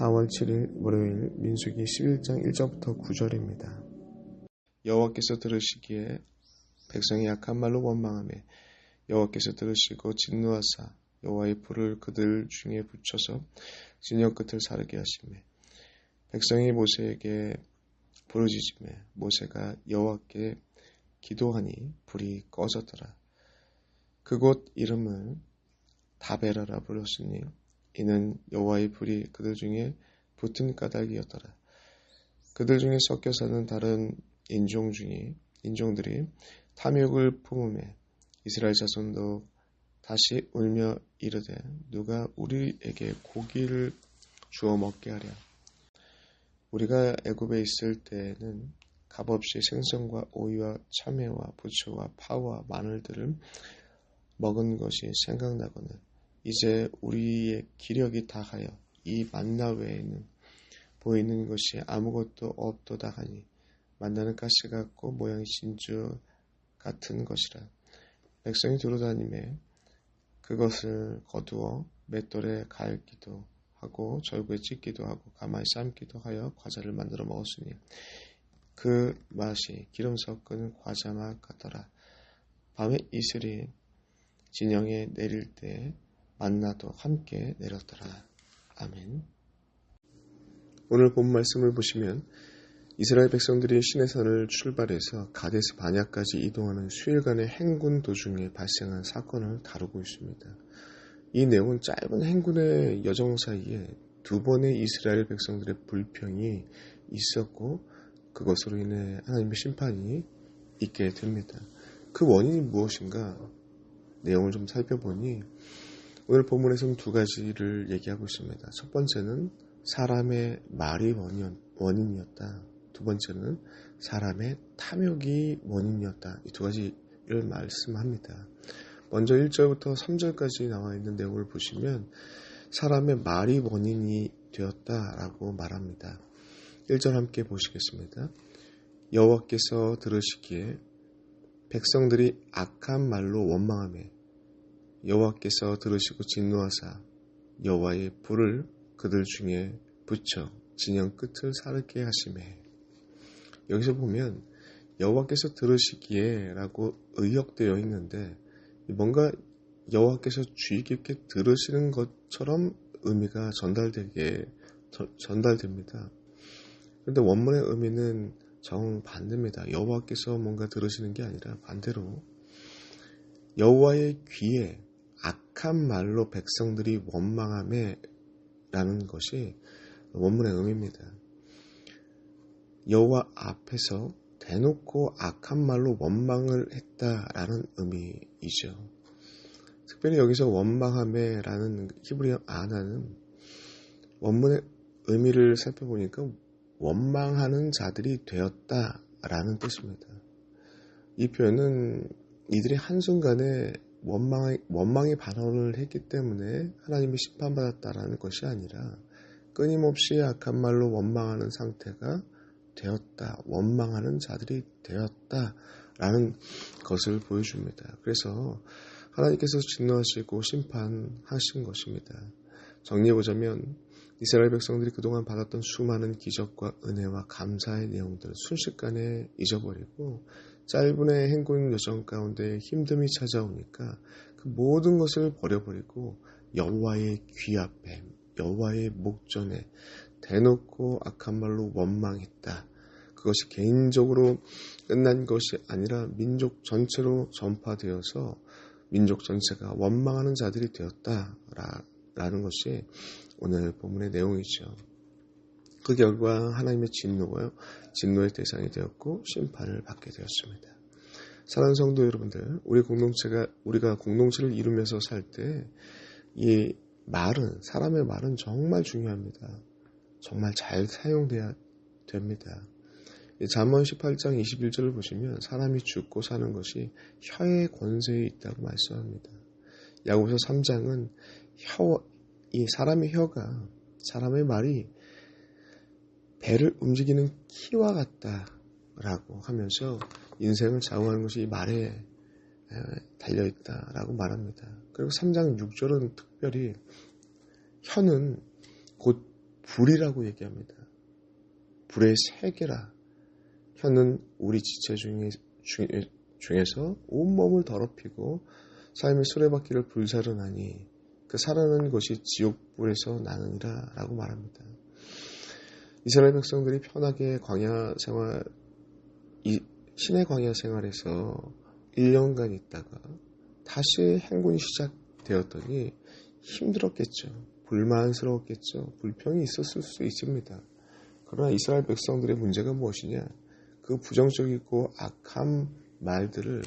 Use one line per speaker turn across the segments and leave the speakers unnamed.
4월 7일 월요일 민수기 11장 1절부터 9절입니다. 여호와께서 들으시기에 백성이 악한 말로 원망하며 여호와께서 들으시고 진노하사 여호와의 불을 그들 중에 붙여서 진영 끝을 사르게 하시며 백성이 모세에게 부르짖으며 모세가 여호와께 기도하니 불이 꺼졌더라. 그곳 이름을 다베라라 불렀으니 이는 여호와의 불이 그들 중에 붙은 까닭이었더라. 그들 중에 섞여 사는 다른 인종들이 탐욕을 품으며 이스라엘 자손도 다시 울며 이르되 누가 우리에게 고기를 주어 먹게 하랴. 우리가 애굽에 있을 때에는 값없이 생선과 오이와 참외와 부추와 파와 마늘들을 먹은 것이 생각나거늘 이제 우리의 기력이 다하여 이 만나 외에는 보이는 것이 아무것도 없도다 하니 만나는 가시 같고 모양이 진주 같은 것이라. 백성이 두루다니며 그것을 거두어 맷돌에 갈기도 하고 절구에 찢기도 하고 가마에 삶기도 하여 과자를 만들어 먹었으니 그 맛이 기름 섞은 과자 맛 같더라. 밤에 이슬이 진영에 내릴 때 만나도 함께 내렸더라. 아멘. 오늘 본 말씀을 보시면 이스라엘 백성들이 시내산을 출발해서 가데스 바냐까지 이동하는 수일간의 행군 도중에 발생한 사건을 다루고 있습니다. 이 내용은 짧은 행군의 여정 사이에 두 번의 이스라엘 백성들의 불평이 있었고 그것으로 인해 하나님의 심판이 있게 됩니다. 그 원인이 무엇인가? 내용을 좀 살펴보니 오늘 본문에서는 두 가지를 얘기하고 있습니다. 첫 번째는 사람의 말이 원인이었다. 두 번째는 사람의 탐욕이 원인이었다. 이 두 가지를 말씀합니다. 먼저 1절부터 3절까지 나와 있는 내용을 보시면 사람의 말이 원인이 되었다라고 말합니다. 1절 함께 보시겠습니다. 여호와께서 들으시기에 백성들이 악한 말로 원망하며 여호와께서 들으시고 진노하사 여호와의 불을 그들 중에 붙여 진영 끝을 사르게 하시매. 여기서 보면 여호와께서 들으시기에 라고 의역되어 있는데 뭔가 여호와께서 주의 깊게 들으시는 것처럼 의미가 전달됩니다. 그런데 원문의 의미는 정반대입니다. 여호와께서 뭔가 들으시는 게 아니라 반대로 여호와의 귀에 악한 말로 백성들이 원망하며 라는 것이 원문의 의미입니다. 여호와 앞에서 대놓고 악한 말로 원망을 했다라는 의미이죠. 특별히 여기서 원망하며 라는 히브리어 아나는 원문의 의미를 살펴보니까 원망하는 자들이 되었다라는 뜻입니다. 이 표현은 이들이 한순간에 원망의 발언을 했기 때문에 하나님이 심판받았다라는 것이 아니라 끊임없이 악한 말로 원망하는 상태가 되었다, 원망하는 자들이 되었다라는 것을 보여줍니다. 그래서 하나님께서 진노하시고 심판하신 것입니다. 정리해보자면 이스라엘 백성들이 그동안 받았던 수많은 기적과 은혜와 감사의 내용들을 순식간에 잊어버리고 짧은 행군 여정 가운데 힘듦이 찾아오니까 그 모든 것을 버려버리고 여호와의 귀 앞에 여호와의 목전에 대놓고 악한 말로 원망했다. 그것이 개인적으로 끝난 것이 아니라 민족 전체로 전파되어서 민족 전체가 원망하는 자들이 되었다라는 것이 오늘 본문의 내용이죠. 그 결과 하나님의 진노의 대상이 되었고 심판을 받게 되었습니다. 사랑하는 성도 여러분들, 우리가 공동체를 이루면서 살 때 이 사람의 말은 정말 중요합니다. 정말 잘 사용돼야 됩니다. 잠언 18장 21절을 보시면 사람이 죽고 사는 것이 혀의 권세에 있다고 말씀합니다. 야고보서 3장은 이 사람의 혀가 사람의 말이 배를 움직이는 키와 같다라고 하면서 인생을 좌우하는 것이 이 말에 달려있다라고 말합니다. 그리고 3장 6절은 특별히 혀는 곧 불이라고 얘기합니다. 불의 세계라. 혀는 우리 지체 중에서 온몸을 더럽히고 삶의 수레바퀴를 불사르나니 그 살아나는 것이 지옥불에서 나느니라 라고 말합니다. 이스라엘 백성들이 편하게 신의 광야 생활에서 1년간 있다가 다시 행군이 시작되었더니 힘들었겠죠. 불만스러웠겠죠. 불평이 있었을 수 있습니다. 그러나 이스라엘 백성들의 문제가 무엇이냐? 그 부정적이고 악한 말들을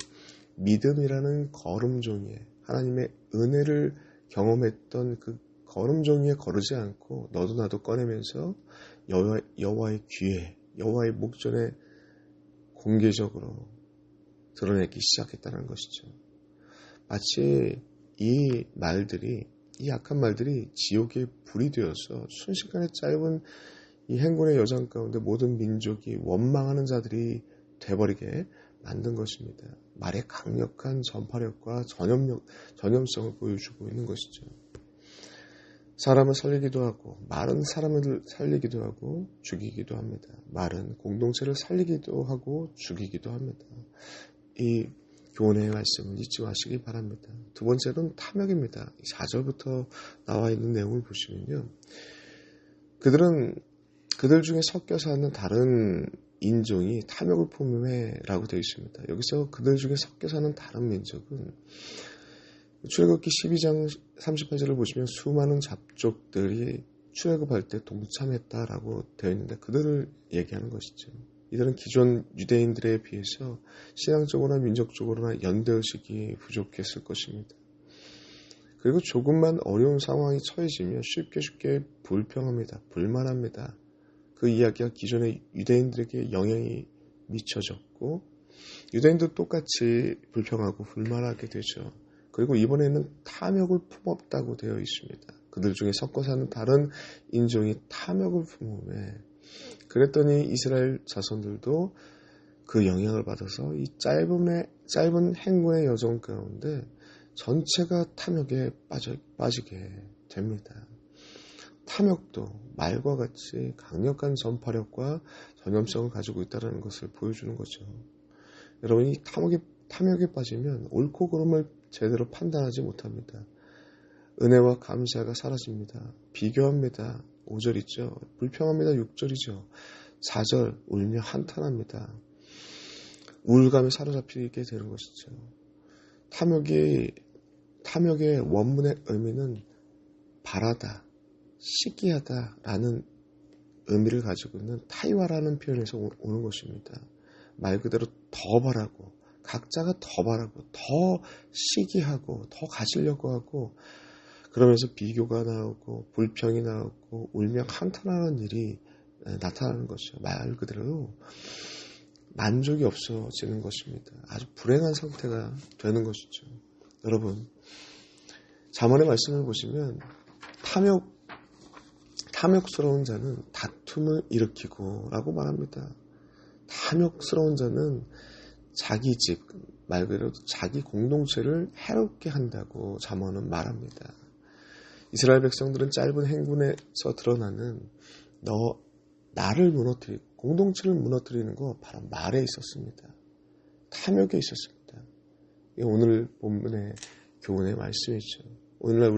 믿음이라는 걸음종이에 하나님의 은혜를 경험했던 그 걸음종이에 거르지 않고 너도 나도 꺼내면서 여호와의 귀에 여호와의 목전에 공개적으로 드러내기 시작했다는 것이죠. 마치 이 악한 말들이 지옥의 불이 되어서 순식간에 짧은 이 행군의 여정 가운데 모든 민족이 원망하는 자들이 돼버리게 만든 것입니다. 말의 강력한 전파력과 전염성을 보여주고 있는 것이죠. 사람을 살리기도 하고 말은 사람을 살리기도 하고 죽이기도 합니다. 말은 공동체를 살리기도 하고 죽이기도 합니다. 이 교훈의 말씀을 잊지 마시기 바랍니다. 두 번째는 탐욕입니다. 4절부터 나와 있는 내용을 보시면요. 그들 중에 섞여 사는 다른 인종이 탐욕을 품음에라고 되어 있습니다. 여기서 그들 중에 섞여 사는 다른 민족은 출애굽기 12장 38절을 보시면 수많은 잡족들이 출애굽할 때 동참했다라고 되어 있는데 그들을 얘기하는 것이죠. 이들은 기존 유대인들에 비해서 신앙적으로나 민족적으로나 연대의식이 부족했을 것입니다. 그리고 조금만 어려운 상황이 처해지면 쉽게 불평합니다. 불만합니다. 그 이야기가 기존의 유대인들에게 영향이 미쳐졌고 유대인도 똑같이 불평하고 불만하게 되죠. 그리고 이번에는 탐욕을 품었다고 되어 있습니다. 그들 중에 섞어 사는 다른 인종이 탐욕을 품음에 그랬더니 이스라엘 자손들도 그 영향을 받아서 이 짧은 행군의 여정 가운데 전체가 탐욕에 빠지게 됩니다. 탐욕도 말과 같이 강력한 전파력과 전염성을 가지고 있다는 것을 보여주는 거죠. 여러분이 탐욕에 빠지면 옳고 그름을 제대로 판단하지 못합니다. 은혜와 감사가 사라집니다. 비교합니다. 5절 있죠. 불평합니다. 6절이죠. 4절 울며 한탄합니다. 우울감에 사로잡히게 되는 것이죠. 탐욕의 원문의 의미는 바라다, 시기하다라는 의미를 가지고 있는 타이와라는 표현에서 오는 것입니다. 말 그대로 더 바라고 각자가 더 바라고 더 시기하고 더 가지려고 하고 그러면서 비교가 나오고 불평이 나오고 울며 한탄하는 일이 나타나는 것이죠. 말 그대로 만족이 없어지는 것입니다. 아주 불행한 상태가 되는 것이죠. 여러분 잠언의 말씀을 보시면 탐욕스러운 자는 다툼을 일으키고 라고 말합니다. 탐욕스러운 자는 자기 집, 말 그대로 자기 공동체를 해롭게 한다고 잠언은 말합니다. 이스라엘 백성들은 짧은 행군에서 드러나는 나를 무너뜨리고 공동체를 무너뜨리는 거 바로 말에 있었습니다. 탐욕에 있었습니다. 이게 오늘 본문의 교훈의 말씀이죠. 오늘날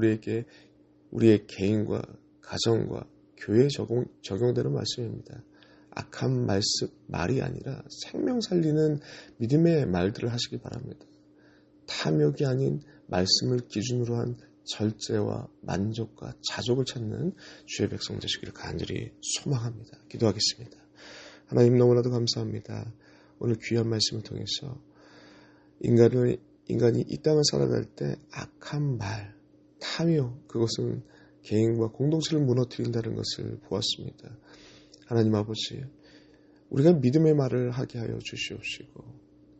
우리의 개인과 가정과 교회에 적용되는 말씀입니다. 악한 말이 아니라 생명 살리는 믿음의 말들을 하시기 바랍니다. 탐욕이 아닌 말씀을 기준으로 한 절제와 만족과 자족을 찾는 주의 백성 되시기를 간절히 소망합니다. 기도하겠습니다. 하나님 너무나도 감사합니다. 오늘 귀한 말씀을 통해서 인간이 이 땅을 살아갈 때 악한 말, 탐욕, 그것은 개인과 공동체를 무너뜨린다는 것을 보았습니다. 하나님 아버지, 우리가 믿음의 말을 하게 하여 주시옵시고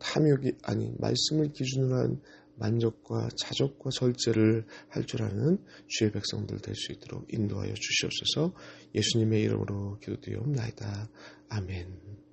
탐욕이 아닌 말씀을 기준으로 한 만족과 자족과 절제를 할 줄 아는 주의 백성들 될 수 있도록 인도하여 주시옵소서. 예수님의 이름으로 기도드리옵나이다. 아멘.